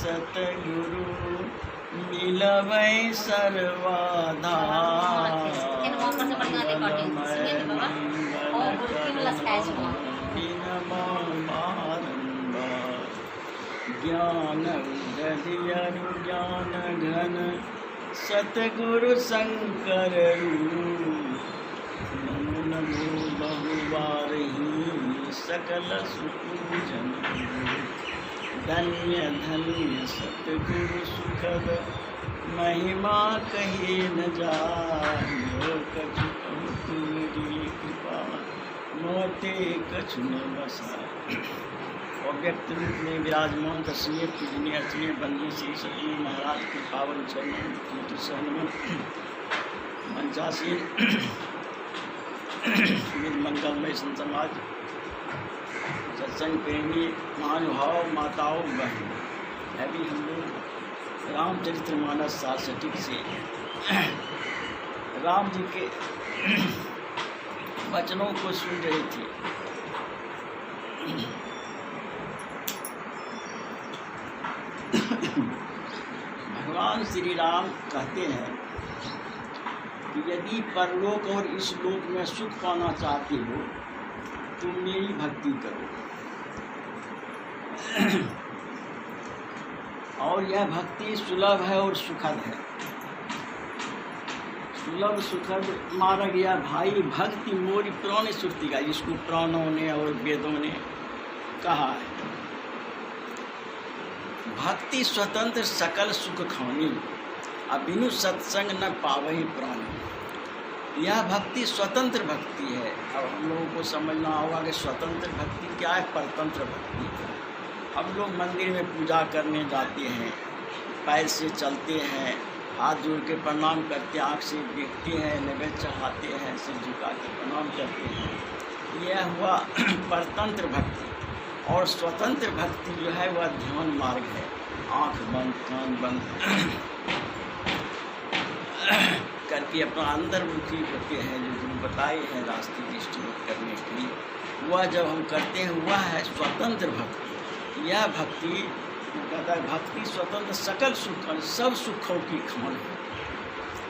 सतगुरु मिलवै सर्वाधार ज्ञान उदयरु ज्ञान घन सतगुरु शंकर नमो नमो बहुबारही सकल सुपूजन धन्य धन्य सतगुरु सुखद महिमा कहे न जायो कछु तुमरी कृपा मोते कछु न बसा। और व्यक्त रूप में विराजमान दर्शनीय पूजनीय अर्चनीय बंदी श्री सतगुरु महाराज के पावन चरणों की सहनमन पंचासी मंगलमय संत समाज सत्संग प्रेमी महानुभाव माताओं बहन अभी हम लोग रामचरितमानस 67 से राम जी के वचनों को सुन रहे थे। भगवान श्री राम कहते हैं कि यदि परलोक और इस लोक में सुख पाना चाहते हो तो मेरी भक्ति करो। और यह भक्ति सुलभ है और सुखद है। सुलभ सुखद माना गया भाई भक्ति मोरी पुरानी श्रुति का, जिसको पुराणों ने और वेदों ने कहा है। भक्ति स्वतंत्र सकल सुख खानी अबिनु सत्संग न पावही प्राणी। यह भक्ति स्वतंत्र भक्ति है। अब हम लोगों को समझना होगा कि स्वतंत्र भक्ति क्या है, परतंत्र भक्ति। हम लोग मंदिर में पूजा करने जाते हैं, पैर से चलते हैं, हाथ जोड़ के प्रणाम करते हैं, आँख से देखते हैं, नैवेद्य चढ़ाते हैं, सिर झुका के प्रणाम करते हैं। यह हुआ परतंत्र भक्ति। और स्वतंत्र भक्ति जो है वह ध्यान मार्ग है। आँख बंद कान बंद करके अपना अंतर्मुखी होते हैं, जो गुरु बताए हैं रास्ते दृष्टिगत करने के लिए, वह जब हम करते हैं वह है स्वतंत्र भक्ति। यह भक्ति कहता है भक्ति स्वतंत्र सकल सुख सब सुखों की खान है।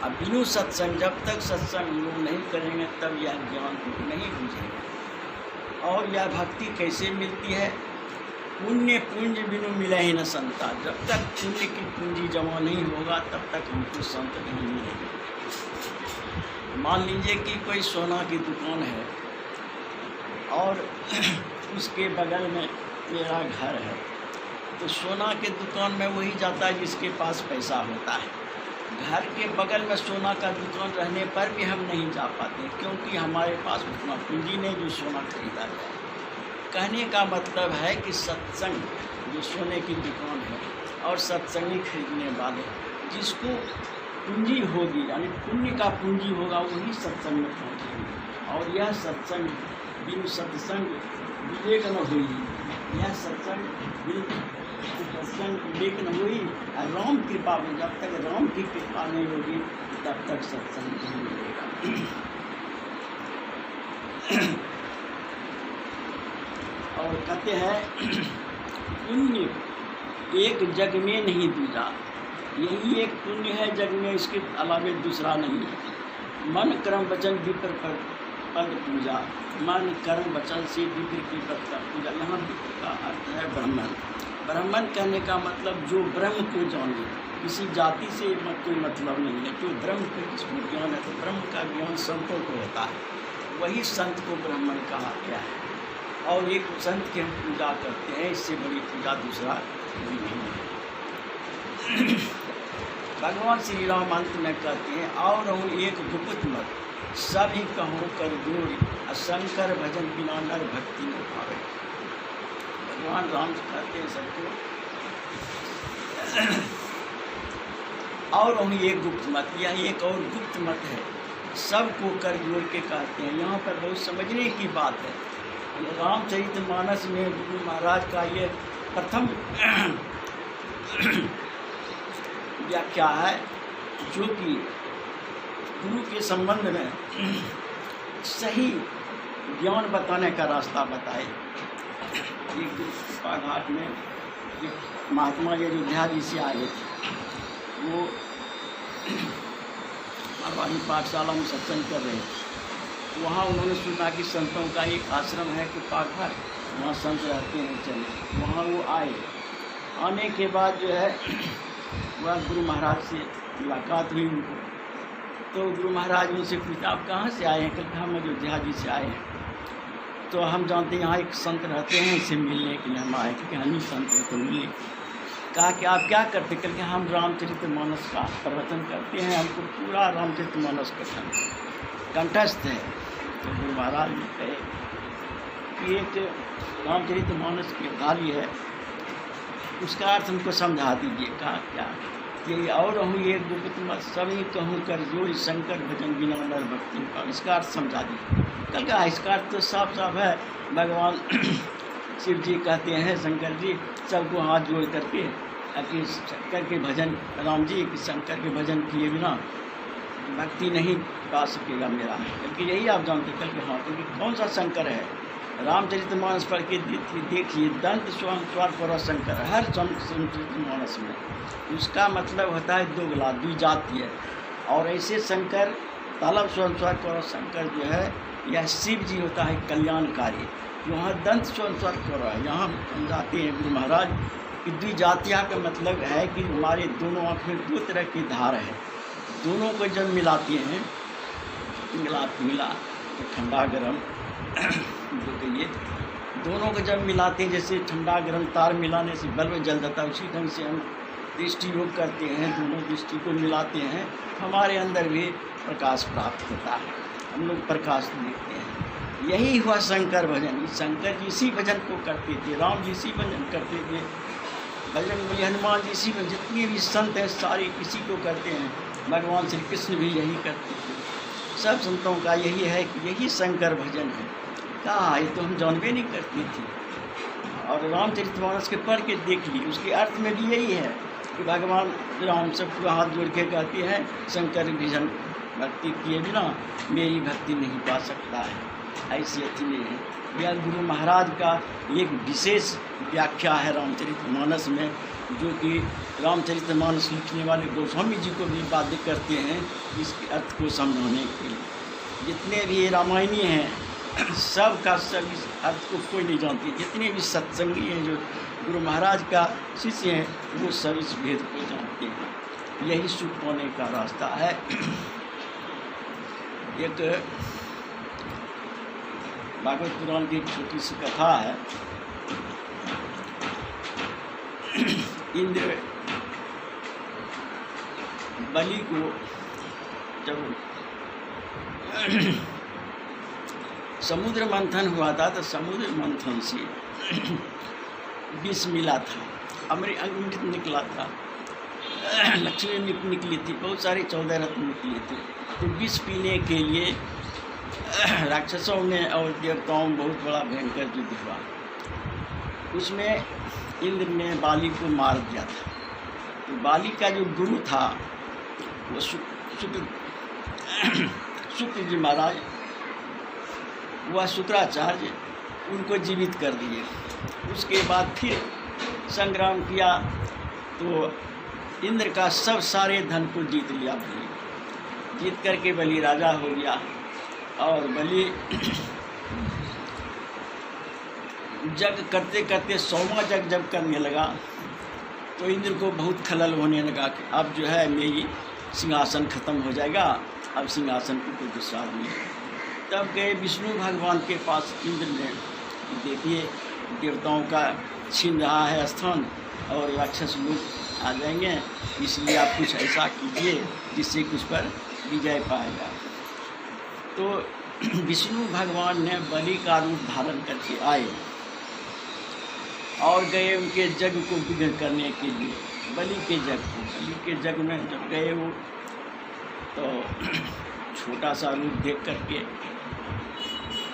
अब बिनु सत्संग, जब तक सत्संग लोग नहीं करेंगे तब यह ज्ञान नहीं बुझेगा। और यह भक्ति कैसे मिलती है? पुण्य पूंज बिनु मिले ही न संता। जब तक पुण्य की पूंजी जमा नहीं होगा तब तक हमको संत नहीं मिलेगा। मान लीजिए कि कोई सोना की दुकान है और उसके बगल में मेरा घर है, तो सोना के दुकान में वही जाता है जिसके पास पैसा होता है। घर के बगल में सोना का दुकान रहने पर भी हम नहीं जा पाते, क्योंकि हमारे पास उतना पूंजी नहीं जो सोना खरीदा जाए। कहने का मतलब है कि सत्संग जो सोने की दुकान है और सत्संगी खरीदने वाले, जिसको पूंजी होगी यानी पुण्य का पूंजी होगा, वही सत्संग में पहुँचेंगे। और यह सत्संग बिनु सत्संग विवेक न हुई। यह सत्संग विवेक न हुई। राम कृपा में, जब तक राम की कृपा नहीं होगी तब तक सत्संग नहीं मिलेगा। और कहते हैं पुण्य एक जग में नहीं दूजा। यही एक पुण्य है जग में, इसके अलावा दूसरा नहीं है। मन कर्म वचन विप्र पद पूजा। मन कर्म वचन से विप्र की पद का पूजा। यहाँ विप्र का अर्थ है ब्राह्मण। ब्राह्मण कहने का मतलब जो ब्रह्म को जाने, किसी जाति से कोई मतलब नहीं है। जो ब्रह्म को जिसको ज्ञान है, तो ब्रह्म का ज्ञान संतों को होता है, वही संत को ब्राह्मण कहा गया है। और एक संत की हम पूजा करते हैं, इससे बड़ी पूजा दूसरा कोई नहीं है। भगवान श्री राम अंत में कहते हैं और रहूँ एक गुप्त मत सभी कहूँ कर जोड़ी शंकर भजन बिना नर भक्ति न पावे। भगवान राम कहते हैं सबको और रहूँ एक गुप्त मत, यह एक और गुप्त मत है, सबको कर जोड़ के कहते हैं। यहाँ पर बहुत समझने की बात है। रामचरितमानस में गुरु महाराज का ये प्रथम व्याख्या है, जो कि गुरु के संबंध में सही ज्ञान बताने का रास्ता बताए। एक घाट में महात्मा जी अयोध्या जी से आए थे, वो हमारी पाठशाला में सत्संग कर रहे थे। वहाँ उन्होंने सुना कि संतों का एक आश्रम है कि पाखर, वहाँ संत रहते हैं, चले वहाँ वो आए। आने के बाद जो है वह गुरु महाराज से मुलाकात हुई उनको। तो गुरु महाराज उनसे पूछा, आप कहाँ से आए हैं? कहते हम अयोध्या जी से आए हैं। तो हम जानते हैं यहाँ एक संत रहते हैं, इसे मिलने के लिए हम आए, क्योंकि हम ही संत हैं तो मिले। कहा कि आप क्या करते? करके हम रामचरितमानस का प्रवचन करते हैं, हमको पूरा रामचरितमानस कथन कंठस्थ है। तो गुरु महाराज ने कहे कि एक रामचरितमानस की गाली है, उसका अर्थ हमको समझा दीजिए। कहा क्या? कि और हूँ ये गुप्त मत सभी कहूँ कर जोड़ शंकर भजन बिना नर भक्ति का, इसका अर्थ समझा दीजिए। कल का इसका अर्थ तो साफ साफ है, भगवान शिव जी कहते हैं, शंकर जी सबको हाथ जोड़ करके कि शंकर के भजन, राम जी कि शंकर के भजन किए बिना भक्ति नहीं पा सकेगा मेरा, क्योंकि यही आप जानते। कल के हाँ, क्योंकि कौन सा शंकर है? रामचरितमानस पढ़ के देखिए, दंत स्वयं स्वर पर शंकर हर रामचरितमानस में, उसका मतलब होता है दोगला, द्विजातीय। और ऐसे शंकर तालब स्वयं स्वर पर शंकर जो है, यह शिव जी होता है कल्याणकारी। यहाँ दंत स्वयं स्वर पर है, यहाँ समझाते हैं गुरु महाराज कि द्विजातिया का मतलब है कि हमारे दोनों आँख में दो तरह की धार है, दोनों को जब मिलाते हैं, मिला तो ठंडा गर्म जो कहिए, दोनों को जब मिलाते हैं, जैसे ठंडा गर्म तार मिलाने से बल्ब जल जाता है, उसी ढंग से हम दृष्टि योग करते हैं, दोनों दृष्टि को मिलाते हैं, हमारे अंदर भी प्रकाश प्राप्त होता है, हम लोग प्रकाश देखते हैं। यही हुआ शंकर भजन। शंकर जी इसी भजन को करते थे, राम जी इसी भजन करते थे, बजरंग बली हनुमान जी इसी, जितने भी संत हैं सारे इसी को करते हैं, भगवान श्री कृष्ण भी यही करते थे। सब संतों का यही है कि यही शंकर भजन है। कहा ये तो हम जानवे नहीं करती थी, और रामचरितमानस के पढ़ के देख ली, उसके अर्थ में भी यही है कि भगवान राम सबको हाथ जोड़ के कहते हैं, शंकर भजन भक्ति किए बिना मेरी भक्ति नहीं पा सकता है। ऐसी अति में है। यह गुरु महाराज का एक विशेष व्याख्या है रामचरितमानस में, जो कि रामचरितमानस लिखने वाले गोस्वामी जी को भी बाध्य करते हैं इसके अर्थ को समझाने के लिए। जितने भी रामायणी हैं सब का सब इस अर्थ को कोई नहीं जानते, जितने भी सत्संगी हैं जो गुरु महाराज का शिष्य हैं वो सब इस भेद को जानते हैं। यही सुख पाने का रास्ता है। एक भागवत पुराण की एक छोटी सी कथा है। इंद्र बलि को जब समुद्र मंथन हुआ था तो समुद्र मंथन से विष मिला था, अमृत निकला था, लक्ष्मी निकली थी, बहुत सारे 14 रत्न निकले थे। तो विष पीने के लिए राक्षसों में और देवताओं में बहुत बड़ा भयंकर युद्ध हुआ। उसमें इंद्र ने बाली को मार दिया था। तो बाली का जो गुरु था वो शुक्र जी महाराज, वह शुक्राचार्य, उनको जीवित कर दिए। उसके बाद फिर संग्राम किया तो इंद्र का सब सारे धन को जीत लिया बलि। जीत करके बलि राजा हो गया। और बलि जग करते करते 100वां जग जब करने लगा तो इंद्र को बहुत खलल होने लगा कि अब जो है मेरी सिंहासन खत्म हो जाएगा, अब सिंहासन को कोई दूसरा नहीं। तब गए विष्णु भगवान के पास इंद्र ने, देखिए देवताओं का छीन रहा है स्थान और राक्षस लोग आ जाएंगे, इसलिए आप कुछ ऐसा कीजिए जिससे कुछ पर विजय पाएगा। तो विष्णु भगवान ने बलि का रूप धारण करके आए और गए उनके जग को विघ्न करने के लिए। बलि के जग में जब गए वो तो छोटा सा रूप देख करके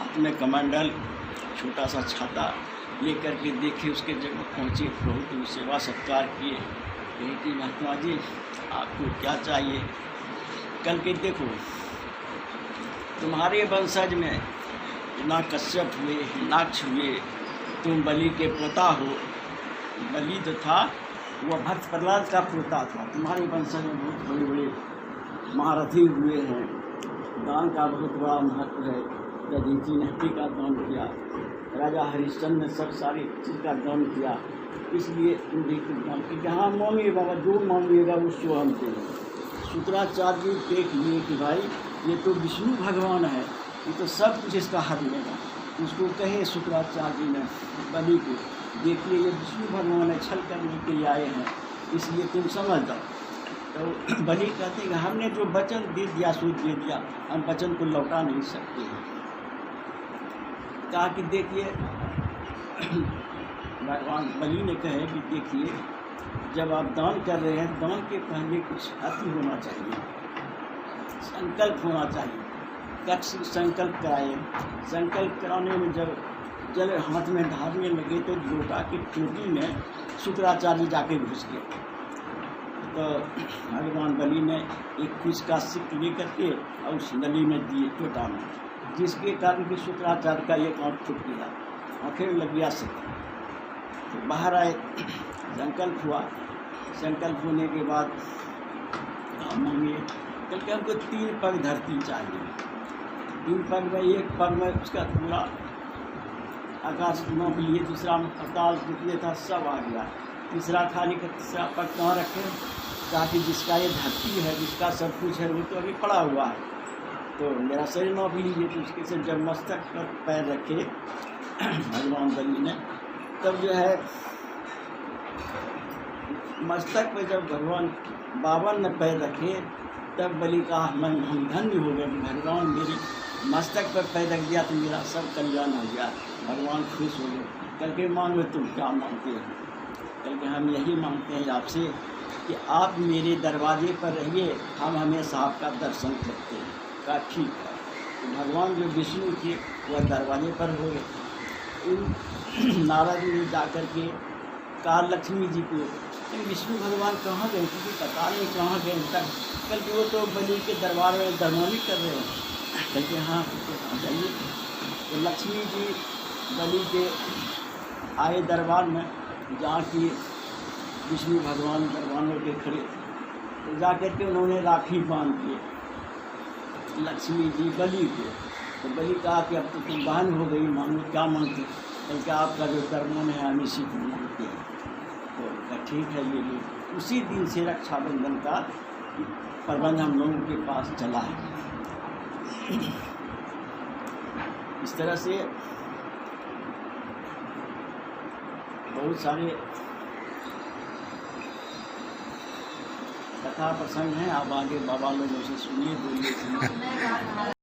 अपने कमंडल छोटा सा छाता लेकर के देखे, उसके जग में पहुँचे, बहुत सेवा सत्कार किए। यही कि महात्मा जी आपको क्या चाहिए? कल के देखो तुम्हारे वंशज में ना कश्यप हुए, हिरणाक्ष हुए, तुम बलि के पोता हो। बलि तो था वह भक्त प्रहलाद का पोता था। तुम्हारे वंशज में बहुत बड़े बड़े महारथी हुए हैं, दान का बहुत बड़ा महत्व है। दधीची ने हड्डी का दान किया, राजा हरिश्चंद्र ने सब सारी चीज़ का दान किया, इसलिए तुम भी दान की जहाँ मांगिए बाबा, जो मांगिएगा उसको हम देंगे। शुक्राचार्य जी देख लिए कि भाई ये तो विष्णु भगवान है, ये तो सब कुछ इसका हर लेगा। उसको कहे शुक्राचार्य जी ने बलि को, देखिए ये विष्णु भगवान है, छल करने के लिए आए हैं, इसलिए तुम समझ जाओ। तो बलि कहते हैं कि हमने जो वचन दे दिया सो दे दिया, हम वचन को लौटा नहीं सकते हैं। कहा कि देखिए भगवान बलि ने कहे कि देखिए जब आप दान कर रहे हैं, दान के पहले कुछ अति होना चाहिए, संकल्प होना चाहिए। कक्ष संकल्प कराए, संकल्प कराने में जब जल हाथ में धारने लगे तो लोटा की चोटी में शुक्राचार्य जाके घुस गए। तो भगवान बलि ने एक कुछ का सिक्क लेकर के और उस नली में दिए चोटा में, जिसके कारण कि शुक्राचार्य का एक आँख छूट गया, आँखें लग गया सिक्क। तो बाहर आए, संकल्प हुआ, संकल्प होने के बाद मांगिए, क्योंकि हमको 3 पग धरती चाहिए। 3 पग में, एक पग में उसका पूरा आकाश नाप लिए, दूसरा में पाताल जितने था सब आ गया, तीसरा खाली का तीसरा पग कहाँ रखें, ताकि जिसका ये धरती है, जिसका सब कुछ है, वो तो अभी पड़ा हुआ है, तो मेरा शरीर नाप लीजिए। तो उसके से जब मस्तक पर पैर रखे भगवान बलि ने, तब जो है मस्तक पर जब भगवान बावन ने पैर रखे, तब बलि का मन हम धन्य हो गए, भगवान मेरे मस्तक पर पैर रख दिया तो मेरा सब कल्याण हो गया। भगवान खुश हो गए। कल के मांगो तुम क्या मांगते हो? कल के हम यही मांगते हैं आपसे कि आप मेरे दरवाजे पर रहिए, हम हमेशा आपका दर्शन करते हैं। कहा ठीक है। तो भगवान जो विष्णु थे वह दरवाजे पर हो गए। उन नारद ने जाकर के कहा लक्ष्मी जी को, विष्णु भगवान कहाँ गए, क्योंकि पता नहीं कहाँ गए तक। कल के वो तो बलि के दरबार में दरबारी कर रहे हैं। कल के हाँ जाइए। तो लक्ष्मी जी बलि के आए दरबार में, जहाँ की विष्णु भगवान दरबार में के खड़े, तो जाकर के उन्होंने राखी बांध दिए लक्ष्मी जी बलि को। तो बलि कहा कि अब तो तुम बहन हो गई, मांगो क्या मांगते, बल्कि आपका जो कर्मों है हम इसी को मांगते हैं। तो ठीक है, ये लो। उसी दिन से रक्षाबंधन का प्रबंध हम लोगों के पास चला है। इस तरह से बहुत सारे कथा प्रसंग हैं। आप आगे बाबा लोगों से सुनिए, बोलिए।